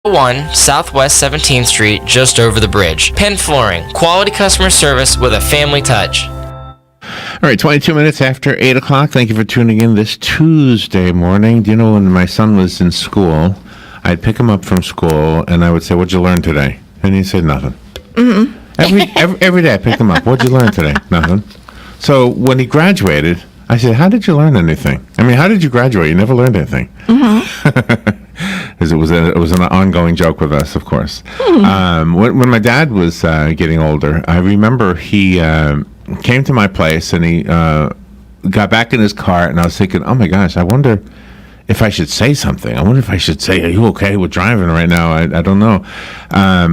1 Southwest 17th Street, just over the bridge. Penn Flooring, quality customer service with a family touch. All right, 22 minutes after 8 o'clock. Thank you for tuning in this Tuesday morning. Do you know when my son was in school, I'd pick him up from school and I would say, "What'd you learn today?" And he'd say, "Nothing." Mm-hmm. Every day I picked him up. "What'd you learn today?" "Nothing." So when he graduated, I said, "How did you learn anything? I mean, how did you graduate? You never learned anything." Mm-hmm. Because it was an ongoing joke with us, of course. Mm-hmm. When my dad was getting older, I remember he came to my place and he got back in his car, and I was thinking, "Oh my gosh, I wonder if I should say something. I wonder if I should say, 'Are you okay with driving right now?' I don't know."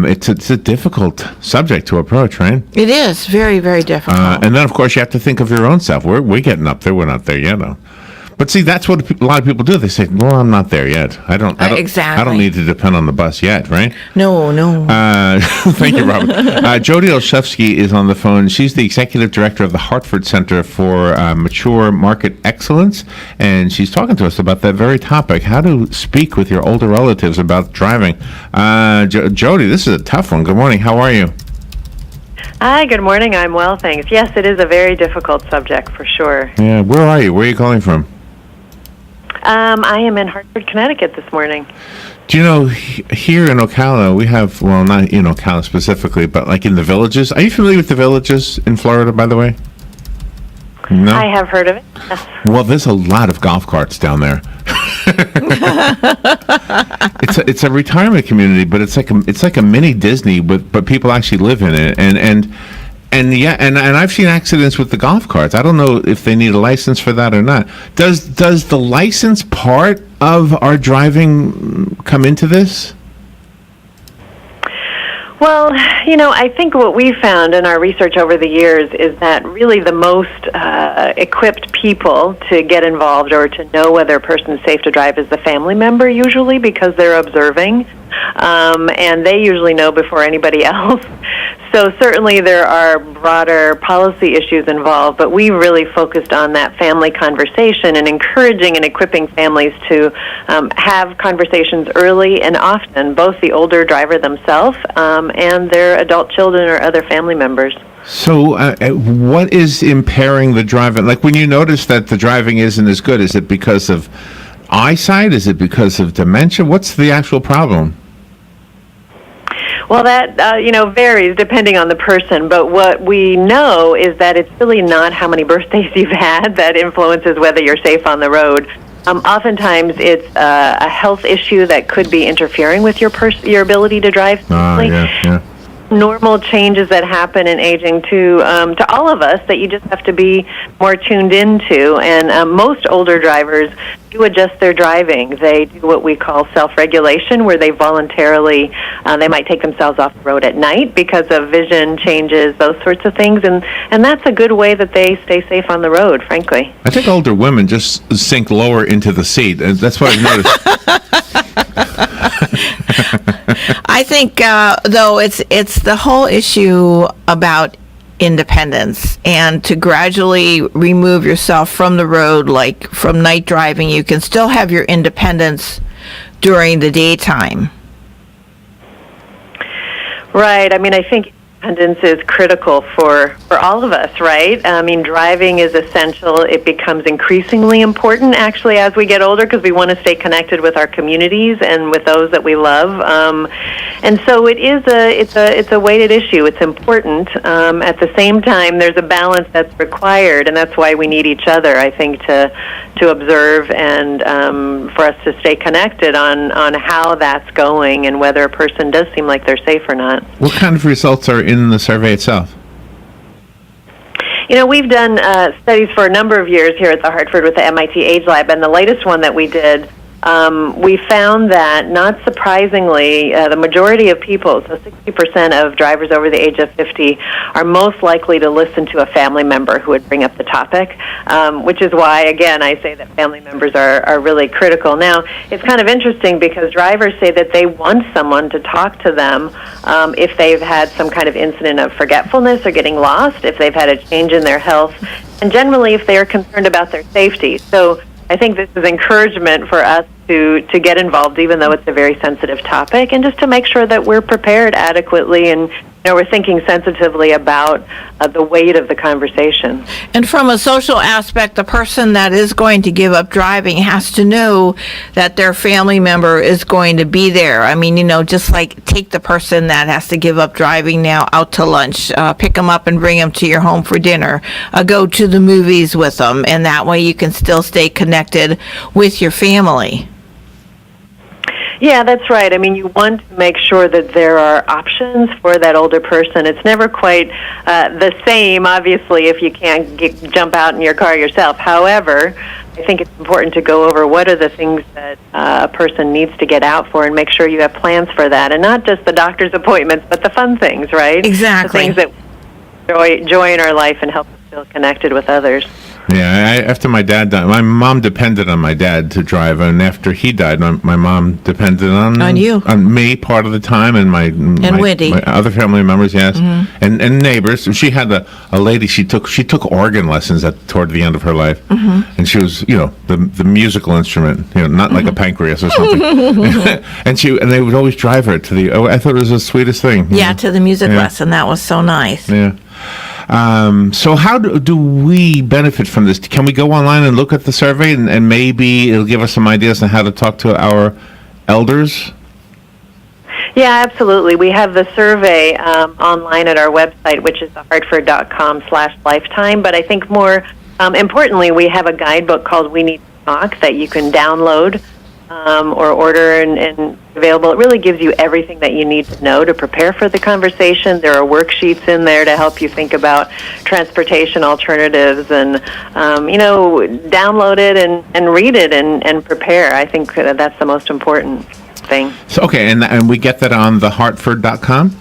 It's a difficult subject to approach, right? It is very, very difficult. And then, of course, you have to think of your own self. We're getting up there. We're not there yet, though. But see, that's what a lot of people do. They say, "Well, I'm not there yet. I don't exactly. I don't need to depend on the bus yet," right? No. Thank you, Robert. Jody Olszewski is on the phone. She's the executive director of the Hartford Center for Mature Market Excellence, and she's talking to us about that very topic: how to speak with your older relatives about driving. Jody, this is a tough one. Good morning. How are you? Hi, good morning. I'm well, thanks. Yes, it is a very difficult subject for sure. Yeah, where are you? Where are you calling from? I am in Hartford, Connecticut this morning. Do you know, here in Ocala, we have, well, not in Ocala specifically, but like in the Villages. Are you familiar with the Villages in Florida, by the way? No? I have heard of it. Yes. Well, there's a lot of golf carts down there. It's a retirement community, but it's like a mini Disney, but people actually live in it, and I've seen accidents with the golf carts. I don't know if they need a license for that or not. Does the license part of our driving come into this? Well, I think what we found in our research over the years is that really the most equipped people to get involved or to know whether a person is safe to drive is the family member, usually, because they're observing, and they usually know before anybody else. So certainly there are broader policy issues involved, but we really focused on that family conversation and encouraging and equipping families to have conversations early and often, both the older driver themselves and their adult children or other family members. So what is impairing the driving? Like when you notice that the driving isn't as good, is it because of eyesight? Is it because of dementia? What's the actual problem? Well, that, varies depending on the person, but what we know is that it's really not how many birthdays you've had that influences whether you're safe on the road. Oftentimes, it's a health issue that could be interfering with your ability to drive safely. Yeah. Normal changes that happen in aging to all of us that you just have to be more tuned into. And most older drivers do adjust their driving. They do what we call self-regulation, where they voluntarily, they might take themselves off the road at night because of vision changes, those sorts of things. And that's a good way that they stay safe on the road, frankly. I think older women just sink lower into the seat. That's what I've noticed. I think, though, it's the whole issue about independence, and to gradually remove yourself from the road, like from night driving. You can still have your independence during the daytime. Right. I mean, I think independence is critical for all of us, right? I mean, driving is essential. It becomes increasingly important, actually, as we get older, because we want to stay connected with our communities and with those that we love. And so it's a weighted issue. It's important. At the same time, there's a balance that's required, and that's why we need each other, I think, to observe and for us to stay connected on how that's going and whether a person does seem like they're safe or not. What kind of results are in the survey itself? We've done studies for a number of years here at the Hartford with the MIT Age Lab, and the latest one that we did, we found that, not surprisingly, the majority of people, so 60% of drivers over the age of 50, are most likely to listen to a family member who would bring up the topic, which is why, again, I say that family members are really critical. Now, it's kind of interesting because drivers say that they want someone to talk to them if they've had some kind of incident of forgetfulness or getting lost, if they've had a change in their health, and generally if they are concerned about their safety. So I think this is encouragement for us to get involved, even though it's a very sensitive topic, and just to make sure that we're prepared adequately and we're thinking sensitively about the weight of the conversation. And from a social aspect, the person that is going to give up driving has to know that their family member is going to be there. I mean, just like take the person that has to give up driving now out to lunch, pick them up and bring them to your home for dinner, go to the movies with them, and that way you can still stay connected with your family. Yeah, that's right. I mean, you want to make sure that there are options for that older person. It's never quite the same, obviously, if you can't jump out in your car yourself. However, I think it's important to go over what are the things that a person needs to get out for and make sure you have plans for that. And not just the doctor's appointments, but the fun things, right? Exactly. The things that joy in our life and help us feel connected with others. Yeah, after my dad died, my mom depended on my dad to drive, and after he died, my mom depended on you, on me part of the time, and my Wendy, my other family members, yes, and neighbors. She had a lady. She took organ lessons toward the end of her life, and she was the musical instrument, not like a pancreas or something, and they would always drive her to the. I thought it was the sweetest thing. Yeah, to the music lesson. That was so nice. Yeah. So how do we benefit from this? Can we go online and look at the survey and maybe it'll give us some ideas on how to talk to our elders? Yeah, absolutely. We have the survey online at our website, which is hartford.com/lifetime. But I think more importantly, we have a guidebook called We Need to Talk that you can download or order and available. It really gives you everything that you need to know to prepare for the conversation. There are worksheets in there to help you think about transportation alternatives and, download it and read it and prepare. I think that's the most important thing. So, okay, and we get that on thehartford.com?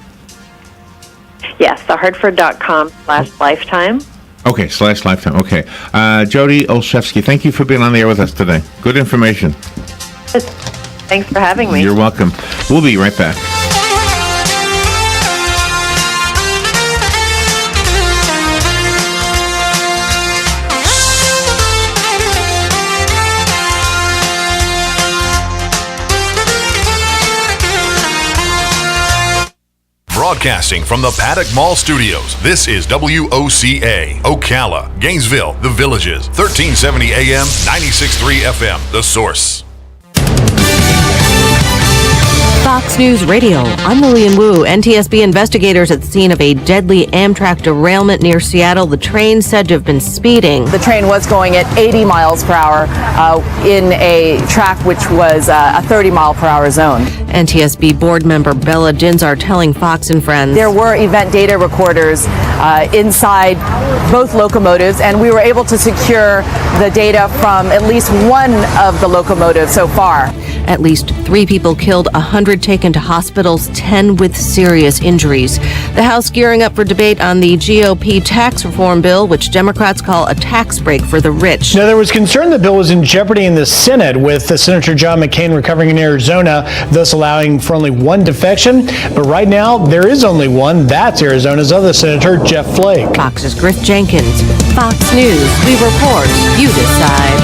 Yes, thehartford.com/lifetime. Okay, /lifetime. Okay. Jody Olszewski, thank you for being on the air with us today. Good information. Thanks for having me. You're welcome. We'll be right back. Broadcasting from the Paddock Mall Studios, this is WOCA, Ocala, Gainesville, The Villages, 1370 AM, 96.3 FM, The Source. Fox News Radio. I'm Lillian Wu. NTSB investigators at the scene of a deadly Amtrak derailment near Seattle. The train said to have been speeding. The train was going at 80 miles per hour in a track which was a 30 mile per hour zone. NTSB board member Bella Dinzar telling Fox and Friends. There were event data recorders inside both locomotives, and we were able to secure the data from at least one of the locomotives so far. At least 3 people killed, 100 taken to hospitals, 10 with serious injuries. The House gearing up for debate on the GOP tax reform bill, which Democrats call a tax break for the rich. Now, there was concern the bill was in jeopardy in the Senate, with Senator John McCain recovering in Arizona, thus allowing for only one defection. But right now, there is only one. That's Arizona's other Senator, Jeff Flake. Fox's Griff Jenkins. Fox News. We report. You decide.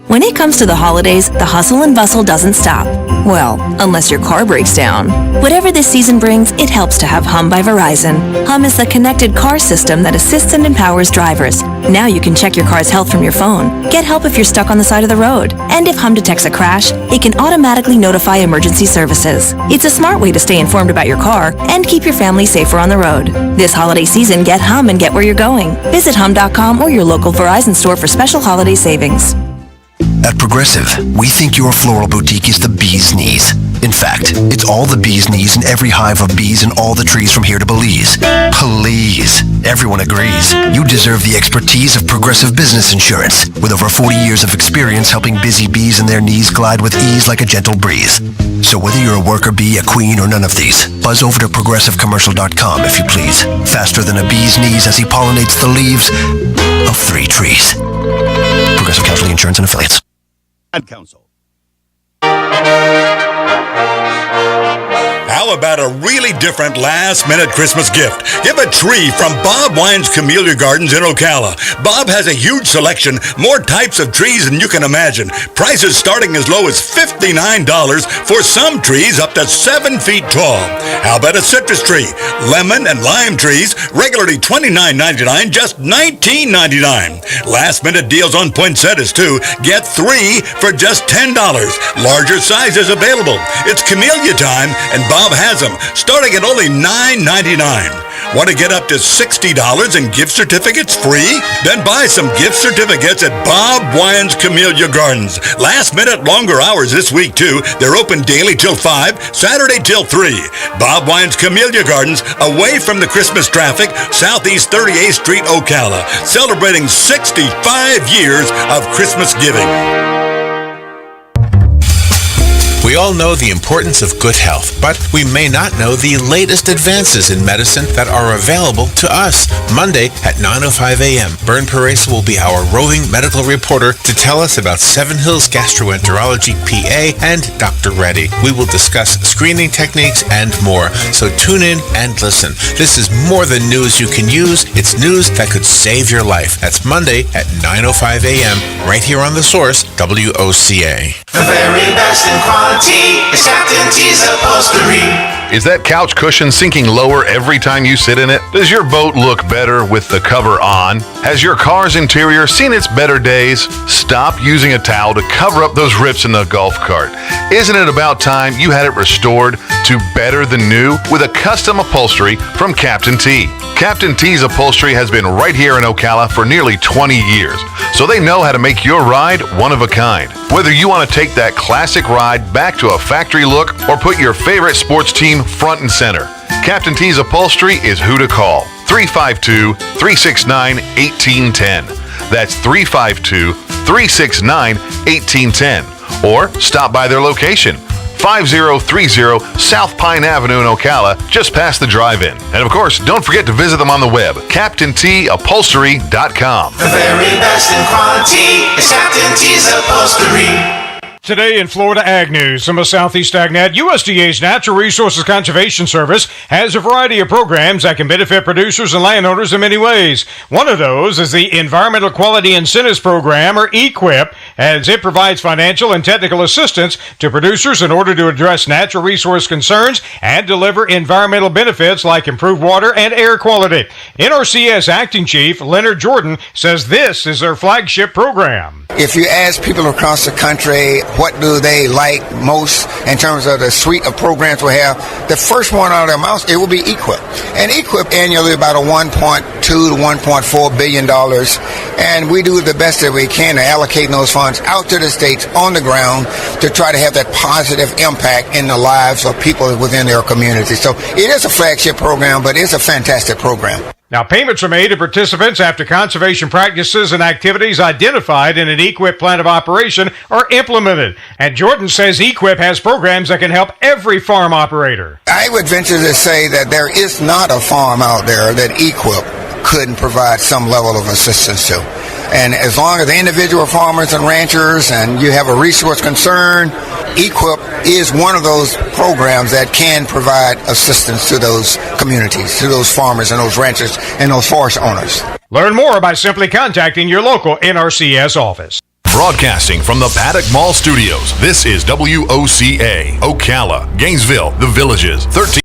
When it comes to the holidays, the hustle and bustle doesn't stop. Well, unless your car breaks down. Whatever this season brings, it helps to have Hum by Verizon. Hum is the connected car system that assists and empowers drivers. Now you can check your car's health from your phone, get help if you're stuck on the side of the road, and if Hum detects a crash, it can automatically notify emergency services. It's a smart way to stay informed about your car and keep your family safer on the road. This holiday season, get Hum and get where you're going. Visit hum.com or your local Verizon store for special holiday savings. At Progressive, we think your floral boutique is the bee's knees. In fact, it's all the bee's knees in every hive of bees and all the trees from here to Belize. Please, everyone agrees. You deserve the expertise of Progressive Business Insurance, with over 40 years of experience helping busy bees and their knees glide with ease like a gentle breeze. So whether you're a worker bee, a queen, or none of these, buzz over to progressivecommercial.com if you please. Faster than a bee's knees as he pollinates the leaves of 3 trees. Progressive Casualty Insurance and Affiliates. Ad Council. about a really different last-minute Christmas gift? Give a tree from Bob Wine's Camellia Gardens in Ocala. Bob has a huge selection, more types of trees than you can imagine. Prices starting as low as $59 for some trees up to 7 feet tall. How about a citrus tree? Lemon and lime trees, regularly $29.99, just $19.99. Last-minute deals on poinsettias, too. Get 3 for just $10. Larger sizes available. It's Camellia time, and Bob has them, starting at only $9.99. Want to get up to $60 in gift certificates free? Then buy some gift certificates at Bob Wine's Camellia Gardens. Last minute longer hours this week, too. They're open daily till 5, Saturday till 3. Bob Wine's Camellia Gardens, away from the Christmas traffic, Southeast 38th Street, Ocala. Celebrating 65 years of Christmas giving. We all know the importance of good health, but we may not know the latest advances in medicine that are available to us. Monday at 9:05 a.m., Bern Paresa will be our roving medical reporter to tell us about Seven Hills Gastroenterology PA and Dr. Reddy. We will discuss screening techniques and more, so tune in and listen. This is more than news you can use. It's news that could save your life. That's Monday at 9:05 a.m. right here on The Source, WOCA. The very best in quality is Captain T's upholstery. Is that couch cushion sinking lower every time you sit in it? Does your boat look better with the cover on? Has your car's interior seen its better days? Stop using a towel to cover up those rips in the golf cart. Isn't it about time you had it restored to better than new with a custom upholstery from Captain T? Captain T's upholstery has been right here in Ocala for nearly 20 years, so they know how to make your ride one of a kind. Whether you want to take that classic ride back to a factory look or put your favorite sports team front and center, Captain T's upholstery is who to call. 352-369-1810. That's 352-369-1810. Or stop by their location, 5030 South Pine Avenue in Ocala, just past the drive-in. And of course, don't forget to visit them on the web, CaptainTUpholstery.com. The very best in quality is Captain T's upholstery. Today in Florida Ag News, some of Southeast AgNet, USDA's Natural Resources Conservation Service has a variety of programs that can benefit producers and landowners in many ways. One of those is the Environmental Quality Incentives Program, or EQIP, as it provides financial and technical assistance to producers in order to address natural resource concerns and deliver environmental benefits like improved water and air quality. NRCS Acting Chief Leonard Jordan says this is their flagship program. If you ask people across the country what do they like most in terms of the suite of programs we have, the first one out of their mouths, it will be EQIP. And EQIP annually about a $1.2 to $1.4 billion. And we do the best that we can to allocate those funds out to the states on the ground to try to have that positive impact in the lives of people within their community. So it is a flagship program, but it's a fantastic program. Now, payments are made to participants after conservation practices and activities identified in an EQIP plan of operation are implemented. And Jordan says EQIP has programs that can help every farm operator. I would venture to say that there is not a farm out there that EQIP couldn't provide some level of assistance to. And as long as the individual farmers and ranchers and you have a resource concern, EQIP is one of those programs that can provide assistance to those communities, to those farmers and those ranchers and those forest owners. Learn more by simply contacting your local NRCS office. Broadcasting from the Paddock Mall Studios, this is WOCA, Ocala, Gainesville, The Villages, 13